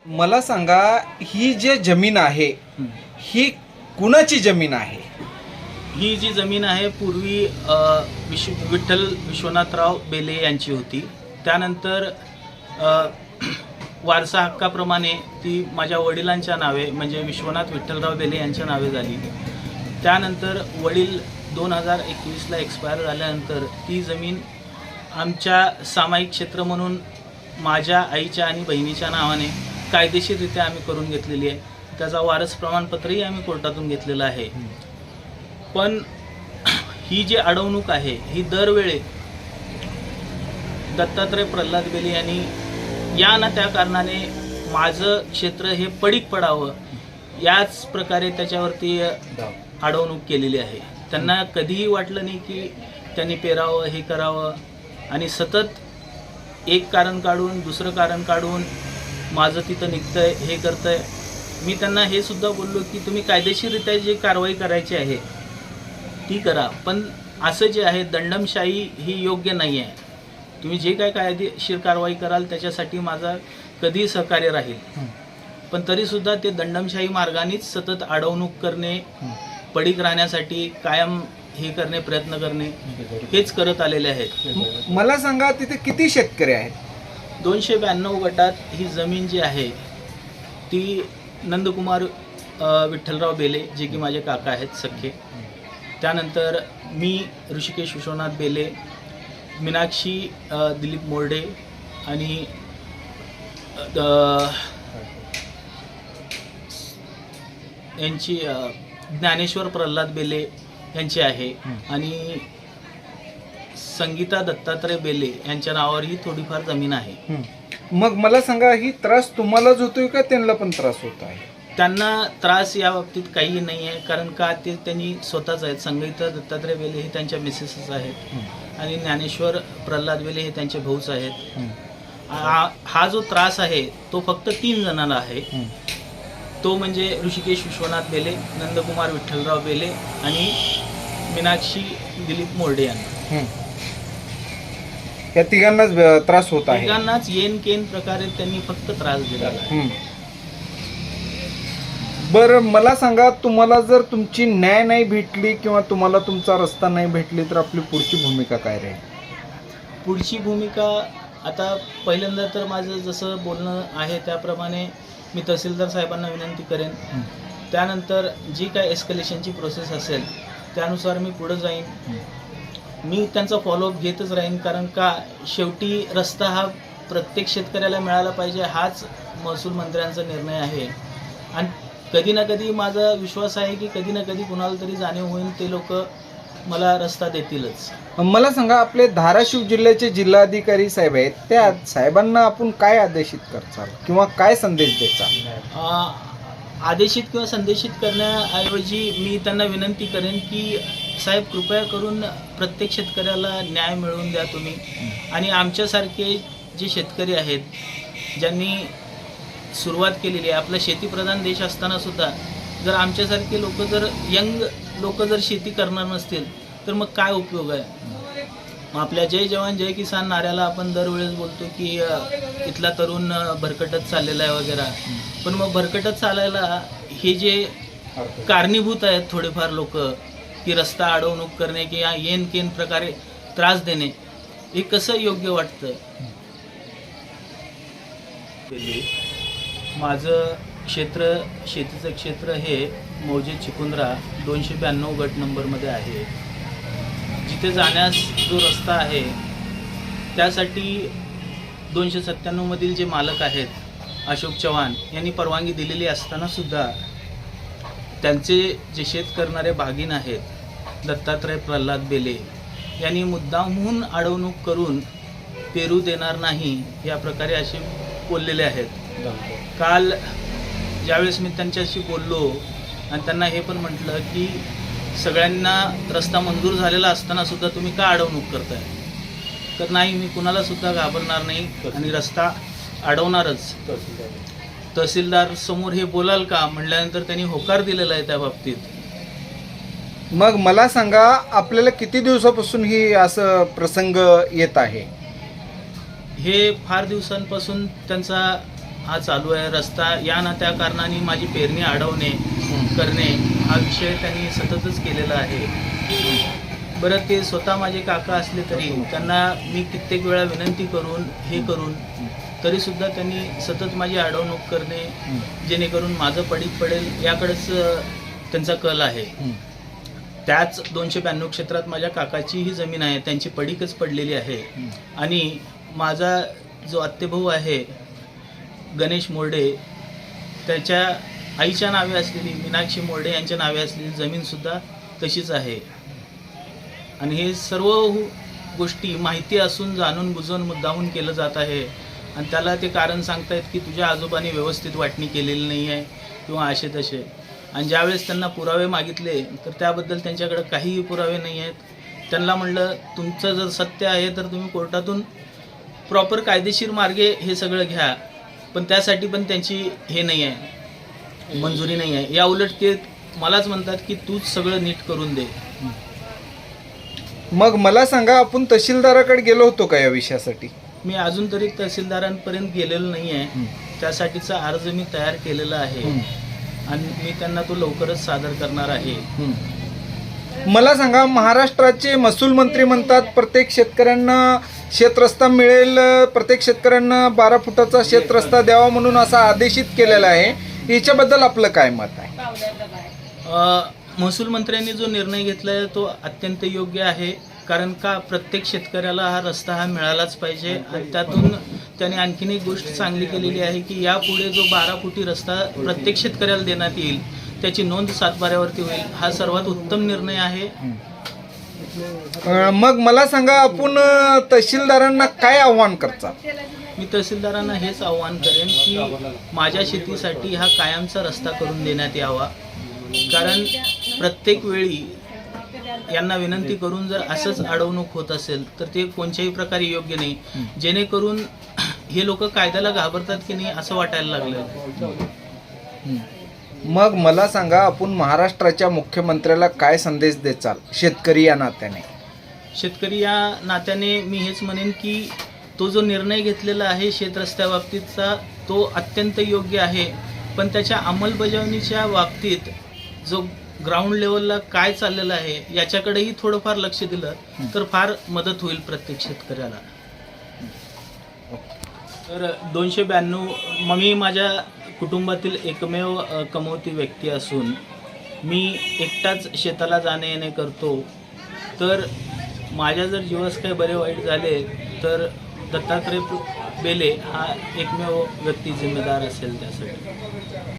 मला सांगा, ही जे जमीन आहे ही कुणाची जमीन आहे? ही जी जमीन आहे पूर्वी विठ्ठल विश्वनाथराव बेले यांची होती. त्यानंतर वारसा हक्काप्रमाणे ती माझ्या वडिलांच्या नावे म्हणजे विश्वनाथ विठ्ठलराव बेले यांच्या नावे झाली. त्यानंतर वडील 2021ला एक्सपायर झाल्यानंतर ती जमीन आमच्या सामायिक क्षेत्र म्हणून माझ्या आईच्या आणि बहिणीच्या नावाने कायदेशीररित्या आम्ही करून घेतलेली आहे. त्याचा वारस प्रमाणपत्रही आम्ही कोर्टातून घेतलेलं आहे. पण ही जी अडवणूक आहे ही दरवेळी दत्तात्रय प्रल्हाद बेले यांनी या ना त्या कारणाने माझं क्षेत्र हे पडीक पडावं याच प्रकारे त्याच्यावरती अडवणूक केलेली आहे. त्यांना कधीही वाटलं नाही की त्यांनी पेरावं हे करावं आणि सतत एक कारण काढून दुसरं कारण काढून माझं तिथं निघतंय हे करतंय. मी त्यांना हे सुद्धा बोललो की तुम्ही कायदेशीररित्या जी कारवाई करायची आहे ती करा, पण असं जे आहे दंडमशाही ही योग्य नाही आहे. तुम्ही जे काय कायदेशीर कारवाई कराल त्याच्यासाठी माझा कधीही सहकार्य राहील. पण तरीसुद्धा ते दंडमशाही मार्गानेच सतत अडवणूक करणे, पडीक राहण्यासाठी कायम हे करणे, प्रयत्न करणे हेच करत आलेले आहेत. मला सांगा, तिथे किती शेतकरी आहेत? 292 गटात ही जमीन जी आहे ती नंदकुमार विठ्ठलराव बेले जे की माझे काका आहेत सख्खे. त्यानंतर मी ऋषिकेश विश्वनाथ बेले, मीनाक्षी दिलीप मोर्डे आणि यांची ज्ञानेश्वर प्रल्हाद बेले यांची आहे आणि संगीता दत्तात्रय बेले यांच्या नावावर ही थोडीफार जमीन आहे. मग मला सांगा, ही त्रास तुम्हालाच होतोय का त्यांना पण त्रास होत आहे? त्यांना त्रास या बाबतीत काही नाही आहे, कारण का ते त्यांनी स्वतःच आहेत. संगीता दत्तात्रय बेले हे त्यांच्या मिसेसच आहेत आणि ज्ञानेश्वर प्रल्हाद बेले हे त्यांचे भाऊच आहेत. हा जो त्रास आहे तो फक्त 3 जणांना आहे. तो म्हणजे ऋषिकेश विश्वनाथ बेले, नंदकुमार विठ्ठलराव बेले आणि मीनाक्षी दिलीप मोर्डे यांना. या तिघांनाच त्रास होत आहे. तिघांनाच येन केन प्रकारे त्यांनी फक्त त्रास दिला आहे. बरं, मला सांगा, तुम्हाला जर तुमची न्याय नाही भेटली किंवा तुम्हाला तुमचा रस्ता नाही भेटली तर आपली पुढची भूमिका काय राहील? पुढची भूमिका आता पहिल्यांदा तर माझं जसं बोलणं आहे त्याप्रमाणे मी तहसीलदार साहेबांना विनंती करेन. त्यानंतर जी काय एस्केलेशनची प्रोसेस असेल त्यानुसार मी पुढं जाईन. मी त्यांचा फॉलोअप घेतच राहीन, कारण का शेवटी रस्ता हा प्रत्येक शेतकऱ्याला मिळाला पाहिजे हाच महसूल मंत्र्यांचा निर्णय आहे. आणि कधी ना कधी माझा विश्वास आहे की कधी ना कधी कुणाला तरी जाणीव होईल, ते लोक मला रस्ता देतीलच. मला सांगा, आपले धाराशिव जिल्ह्याचे जिल्हाधिकारी साहेब आहेत, त्या साहेबांना आपण काय आदेशित करचाल किंवा काय संदेश द्यायचा? आदेशित किंवा संदेशित करण्याऐवजी मी त्यांना विनंती करेन की साहेब कृपया करून प्रत्येक शेतकऱ्याला न्याय मिळवून द्या तुम्ही. आणि आमच्यासारखे जे शेतकरी आहेत ज्यांनी सुरुवात केलेली आहे, आपला शेतीप्रधान देश असताना सुद्धा जर आमच्यासारखे लोक जर यंग लोक जर शेती करणार नसतील तर मग काय उपयोग आहे? आपल्या जय जवान जय किसान नाऱ्याला आपण दरवेळेस बोलतो की इथला तरुण भरकटत चाललेला आहे वगैरे, पण मग भरकटत चालायला हे जे कारणीभूत आहेत थोडेफार लोक की रस्ता अडवणूक करणे किंवा येन केन प्रकारे त्रास देणे, हे कसं योग्य वाटतं? माझं क्षेत्र, शेतीचं क्षेत्र हे मौजे चिकुंद्रा 292 गट नंबरमध्ये आहे. जिथे जाण्यास जो रस्ता आहे त्यासाठी 297 मधील जे मालक आहेत अशोक चव्हाण यांनी परवानगी दिलेली असताना सुद्धा त्यांचे जे शेत करणारे भागीन आहेत दत्तात्रय प्रल्हाद बेले यांनी मुद्दामहून अडवणूक करून पेरू देणार नाही या प्रकारे असे बोललेले आहेत. काल ज्यावेळेस मी त्यांच्याशी बोललो आणि त्यांना हे पण म्हटलं की सगळ्यांना रस्ता मंजूर झालेला असताना सुद्धा तुम्ही का अडवणूक करताय, तर नाही, मी कुणाला सुद्धा घाबरणार नाही आणि रस्ता अडवणारच. तहसीलदार समोर हे बोलाल का म्हटल्यानंतर त्यांनी होकार दिलेला आहे त्या बाबतीत. मग मला सांगा, आपल्याला किती दिवसापासून ही असं प्रसंग येत आहे? हे फार दिवसांपासून त्यांचा हा चालू आहे. रस्ता या ना त्या कारणाने माझी पेरणी अडवणे करणे हा विषय त्यांनी सततच केलेला आहे. बरं, ते स्वतः माझे काका असले तरी त्यांना मी कित्येक वेळा विनंती करून हे करून तरीसुद्धा त्यांनी सतत माझी अडवणूक करणे, जेणेकरून माझं पडीक पडेल याकडेच त्यांचा कल आहे. त्याच 292 क्षेत्रात माझ्या काकाची ही जमीन आहे, त्यांची पडीकच पडलेली आहे. आणि माझा जो आत्तेभाऊ आहे गणेश मोरडे, त्याच्या आईच्या नावे असलेली मीनाक्षी मोरडे यांच्या नावे असलेली जमीनसुद्धा तशीच आहे. आणि हे सर्व गोष्टी माहिती असून जाणून बुजून मुद्दामून केलं जात आहे. आणि त्याला ते कारण सांगतायत की तुझ्या आजोबांनी व्यवस्थित वाटणी केलेली नाही आहे किंवा असे तसे. आणि ज्यावेळेस त्यांना पुरावे मागितले तर त्याबद्दल त्यांच्याकडे काहीही पुरावे नाही आहेत. त्यांना म्हणलं तुमचं जर सत्य आहे तर तुम्ही कोर्टातून प्रॉपर कायदेशीर मार्गे हे सगळं घ्या, पण त्यासाठी पण त्यांची हे नाही आहे, मंजुरी नाही आहे. या उलट ते मलाच म्हणतात की तूच सगळं नीट करून दे. मग मला सांगा, आपण तहसीलदाराकडे गेलो होतो का या विषयासाठी? मी अजून तरी तहसीलदारांपर्यंत गेलेलो नाही आहे. त्यासाठीचा अर्ज मी तयार केलेला आहे आणि मी त्यांना तो लवकरच सादर करणार आहे. मला सांगा, महाराष्ट्राचे महसूल मंत्री म्हणतात प्रत्येक शेतकऱ्यांना शेतरस्ता मिळेल, प्रत्येक शेतकऱ्यांना 12 फुटाचा शेतरस्ता द्यावा म्हणून असा आदेशित केलेला आहे. याच्याबद्दल आपलं काय मत आहे? महसूल मंत्र्यांनी जो निर्णय घेतला आहे तो अत्यंत योग्य आहे. कारण का प्रत्येक शेतकऱ्याला हा रस्ता हा मिळालाच पाहिजे. आणि त्यातून त्याने आणखीन एक गोष्ट चांगली केलेली आहे की यापुढे जो 12 फुटी रस्ता प्रत्येक शेतकऱ्याला देण्यात येईल त्याची नोंद सातबाऱ्यावरती होईल. हा सर्वात उत्तम निर्णय आहे. मग मला सांगा, आपण तहसीलदारांना काय आव्हान करता? मी तहसीलदारांना हेच आव्हान करेन की माझ्या शेतीसाठी हा कायमचा रस्ता करून देण्यात यावा. कारण प्रत्येक वेळी यांना विनंती करून जर असंच अडवणूक होत असेल तर ते कोणत्याही प्रकारे योग्य नाही. जेणेकरून हे लोक कायद्याला घाबरतात की नाही असं वाटायला लागलं. मग मला सांगा, आपण महाराष्ट्राच्या मुख्यमंत्र्याला काय संदेश द्याल शेतकरी या नात्याने? शेतकरी या नात्याने मी हेच म्हणेन की तो जो निर्णय घेतलेला आहे शेतरस्त्याबाबतीतचा तो अत्यंत योग्य आहे. पण त्याच्या अंमलबजावणीच्या बाबतीत जो ग्राउंड लेवलला काय चाललेलं आहे याच्याकडेही थोडंफार लक्ष दिलं तर फार मदत होईल प्रत्येक शेतकऱ्याला. तर 292 मी माझ्या कुटुंबातील एकमेव कमवती व्यक्ती असून मी एकटाच शेताला जाणे येणे करतो. तर माझ्या जर जीवास काही बरे वाईट झाले तर दत्तात्रय बेले हा एकमेव व्यक्ती जिम्मेदार असेल त्यासाठी.